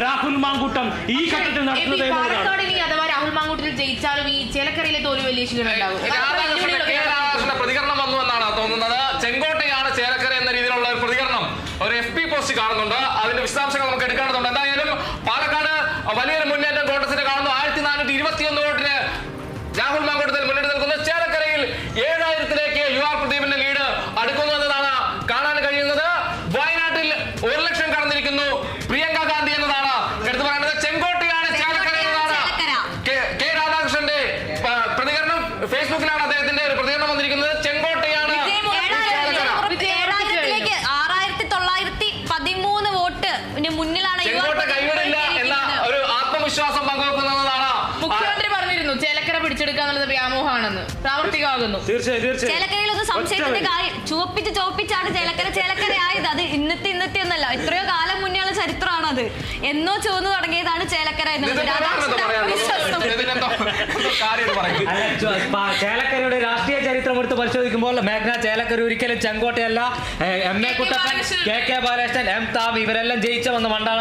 രാഹുൽ മാങ്കൂട്ടം ഈ ഘട്ടത്തിൽ നടത്തുന്നത് അഥവാ രാഹുൽ മാങ്കൂട്ടത്തിൽ ജയിച്ചാലും ഈ ചേലക്കരയിലെ തോൽവി വലിയ പ്രതികരണം വന്നു എന്നാണ് തോന്നുന്നത്. ചെങ്കോട്ടയാണ് ചേലക്കര എന്ന രീതിയിലുള്ള ഒരു പ്രതികരണം ഒരു FB പോസ്റ്റ് കാണുന്നുണ്ട്. അതിന്റെ വിശദാംശങ്ങൾ നമുക്ക് എടുക്കേണ്ടതുണ്ട്. എന്തായാലും പാലക്കാട് വലിയൊരു മുന്നേറ്റം കോൺഗ്രസിന് കാണുന്നു. 1421 വോട്ടിന് രാഹുൽ മാങ്കൂട്ടത്തിൽ മുന്നിട്ട് നിൽക്കുന്നു. ചേലക്കരയിൽ 7000-ലേക്ക് UR പ്രദീപിന്റെ ലീഡ് അടുക്കുന്നു എന്നതാണ് കാണാൻ കഴിയുന്നത്. വയനാട്ടിൽ 1 ലക്ഷം കടന്നിരിക്കുന്നു പ്രിയങ്ക ഗാന്ധി എന്നതാണ് എടുത്തു പറയുന്നത്. ചെങ്കോട്ടയാണ് ചേലക്കര എന്നതാണ് കെ രാധാകൃഷ്ണന്റെ പ്രതികരണം. ഫേസ്ബുക്കിലാണ് അദ്ദേഹത്തിന്റെ ഒരു പ്രതികരണം വന്നിരിക്കുന്നത്. ചെങ്കോട്ടയാണ് 6913 വോട്ട് മുന്നിലാണ്. ചെങ്കോട്ട കൈവിടില്ല എന്ന ഒരു ആത്മവിശ്വാസം പങ്കുവെക്കുന്നതാണ് മുഖ്യമന്ത്രി പറഞ്ഞിരുന്നു. ചേലക്കര പിടിച്ചെടുക്കാന്നുള്ളത് വ്യാമോഹമാണെന്ന് പ്രാവർത്തികമാകുന്നു. ചേലക്കരയിൽ ഒന്നും സംശയത്തിന്റെ കാര്യം ചോപ്പിച്ചാണ് ചേലക്കര ആയത്. അത് ഇന്നത്തെ എന്നല്ല, എത്രയോ കാലം മുന്നേയുള്ള ചരിത്രമാണ് അത്. എന്നോ ചുവന്നു തുടങ്ങിയതാണ് ചേലക്കര എന്നുള്ളത്. ചേലക്കരയുടെ രാഷ്ട്രീയ ചരിത്രം എടുത്ത് പരിശോധിക്കുമ്പോൾ മേഘ്ന ചേലക്കര ഒരിക്കലും ചെങ്കോട്ടയല്ല. MA Kuttappan, KK Balakrishnan, M താം ഇവരെല്ലാം ജയിച്ചു വന്ന മണ്ഡല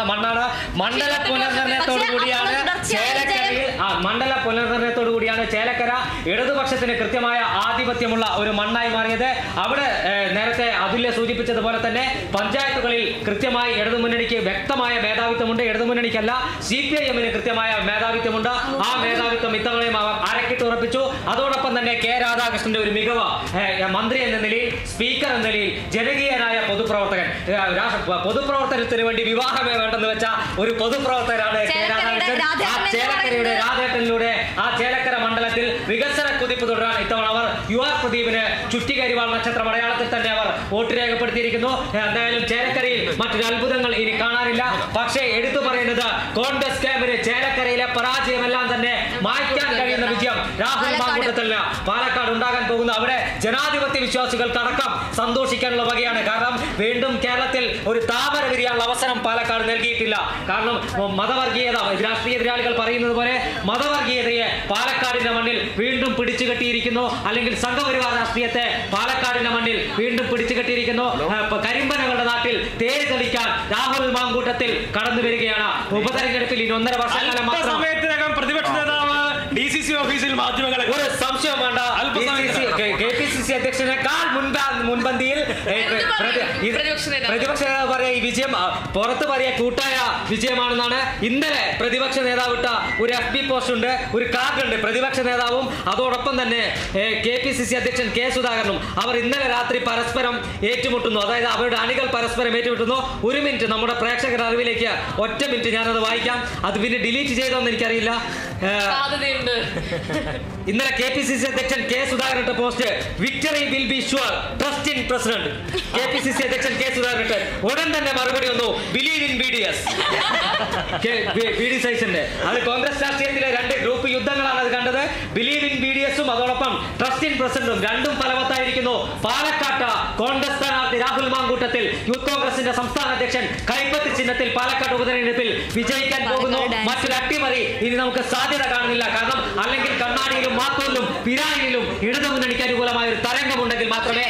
പുനർനിർണയത്തോടു കൂടിയാണ് ചേലക്കര ഇടതുപക്ഷത്തിന് കൃത്യമായ ആധിപത്യമുള്ള ഒരു മണ്ണായി മാറിയത്. അവിടെ നേരത്തെ അതുല്യ സൂചിപ്പിച്ചതുപോലെ തന്നെ പഞ്ചായത്തുകളിൽ കൃത്യമായി ഇടതുമുന്നണിക്ക് വ്യക്തമായ മേധാവിത്വമുണ്ട്. ഇടതുമുന്നണിക്കല്ല, CPIM-ന് കൃത്യമായ മേധാവിത്വമുണ്ട്. ആ മേധാവിത്വം ഇത്തവണയും അവർ അരക്കിട്ടുറപ്പിച്ചു. അതോടൊപ്പം തന്നെ കെ രാധാകൃഷ്ണന്റെ ഒരു മികവ് മന്ത്രി എന്ന നിലയിൽ, സ്പീക്കർ എന്ന നിലയിൽ ജനകീയനായ പൊതുപ്രവർത്തനത്തിന് വേണ്ടി വിവാഹമേ വേണ്ടെന്ന് വെച്ച ഒരു പൊതുപ്രവർത്തകരാണ് കെ രാധാകൃഷ്ണൻ. ആ ചേലക്കരയുടെ രാധേട്ടനിലൂടെ ആ ചേലക്കര മണ്ഡലത്തിൽ വികസന കുതിപ്പ് തുടരാൻ ഇത്തവണ അവർ UR പ്രദീപിന് ചുറ്റികരിവാൾ നക്ഷത്ര മലയാളത്തിൽ തന്നെ അവർ വോട്ട് രേഖപ്പെടുത്തിയിരിക്കുന്നു. എന്തായാലും ചേലക്കരയിൽ മറ്റൊരു അത്ഭുതങ്ങൾ ഇനി കാണാനില്ല. പക്ഷേ എടുത്തു പറയുന്നത് കോൺഗ്രസ് ക്യാമ്പിന് ചേലക്കരയിലെ പരാജയമെല്ലാം തന്നെ മായ്ക്കാൻ കഴിയുന്ന വിജയം രാഹുൽ മാങ്കൂട്ടത്തിന് പാലക്കാട് ഉണ്ടാകാൻ പോകുന്നു. അവിടെ ജനാധിപത്യ വിശ്വാസികൾക്കടക്കം സന്തോഷിക്കാനുള്ള വകയാണ്. കാരണം വീണ്ടും കേരളത്തിൽ ഒരു താമര വിരിയാനുള്ള അവസരം പാലക്കാട് നൽകിയിട്ടില്ല. കാരണം മതവർഗീയത, രാഷ്ട്രീയ എതിരാളികൾ പറയുന്നത് പോലെ മതവർഗീയതയെ പാലക്കാടിന്റെ മണ്ണിൽ വീണ്ടും പിടിച്ചു കെട്ടിയിരിക്കുന്നു. അല്ലെങ്കിൽ സംഘപരിവാർ രാഷ്ട്രീയത്തെ പാലക്കാടിന്റെ മണ്ണിൽ വീണ്ടും പിടിച്ചു കെട്ടിയിരിക്കുന്നു. കരിമ്പനകളുടെ നാട്ടിൽ തേര് തെളിക്കാൻ രാഹുൽ മാങ്കൂട്ടത്തിൽ കടന്നു വരികയാണ്. ഉപതെരഞ്ഞെടുപ്പിൽ ഇനി 1.5 വർഷക്കാലം മാത്രം പ്രതിപക്ഷ നേതാവ് DCC ഓഫീസിൽ മാധ്യമങ്ങളെ ഒരു സംശയം വേണ്ട. KPCC അധ്യക്ഷനേക്കാൾ മുൻപന്തിയിൽ പ്രതിപക്ഷ നേതാവ് പറയാ ഈ വിജയം പുറത്ത് പറയാ കൂട്ടായ വിജയമാണെന്നാണ്. ഇന്നലെ പ്രതിപക്ഷ നേതാവ് ഇട്ട ഒരു FB പോസ്റ്റ് ഉണ്ട്, ഒരു കാർഡ് ഉണ്ട്. പ്രതിപക്ഷ നേതാവും അതോടൊപ്പം തന്നെ KPCC അധ്യക്ഷൻ K സുധാകരനും അവർ ഇന്നലെ രാത്രി പരസ്പരം ഏറ്റുമുട്ടുന്നു. അതായത് അവരുടെ അണികൾ പരസ്പരം ഏറ്റുമുട്ടുന്നു. 1 മിനിറ്റ് നമ്മുടെ പ്രേക്ഷകരുടെ അറിവിലേക്ക് 1 മിനിറ്റ് ഞാനത് വായിക്കാം. അത് പിന്നെ ഡിലീറ്റ് ചെയ്തോന്ന് എനിക്കറിയില്ല. ഇന്നലെ KPCC അധ്യക്ഷൻ K സുധാകരൻ ഇട്ട post, victory will be sure, trust in president. KPCC അധ്യക്ഷൻ K സുധാകരൻ ഇട്ട് ഉടൻ തന്നെ മറുപടി വന്നു, ബിലീവ് ഇൻ BDS. അത് കോൺഗ്രസ് രാഷ്ട്രീയത്തിലെ 2 ഗ്രൂപ്പ് യുദ്ധങ്ങളാണ് അത് കണ്ടത്. ബിലീവ് ഇൻ BDS-ഉം അതോടൊപ്പം ട്രസ്റ്റ് ഇൻ പ്രസിഡന്റും രണ്ടും ഫലവത്തായിരിക്കുന്നു. പാലക്കാട്ട് കോൺഗ്രസ് സ്ഥാനാർത്ഥി രാഹുൽ മാങ്കൂട്ടത്തിൽ യൂത്ത് കോൺഗ്രസിന്റെ സംസ്ഥാന അധ്യക്ഷൻ കൈപ്പത്തി ചിഹ്നത്തിൽ പാലക്കാട് ഉപതെരഞ്ഞെടുപ്പിൽ വിജയിക്കാൻ പോകുന്നു. മറ്റൊരു അട്ടിമറി ഇനി നമുക്ക് സാധ്യത കാണുന്നില്ല. കാരണം അല്ലെങ്കിൽ കണ്ണാടിയിലും മാത്തൂരിലും പിരാനിയിലും ഇടതുമുന്നണിക്ക് അനുകൂലമായ ഒരു തരംഗമുണ്ടെങ്കിൽ മാത്രമേ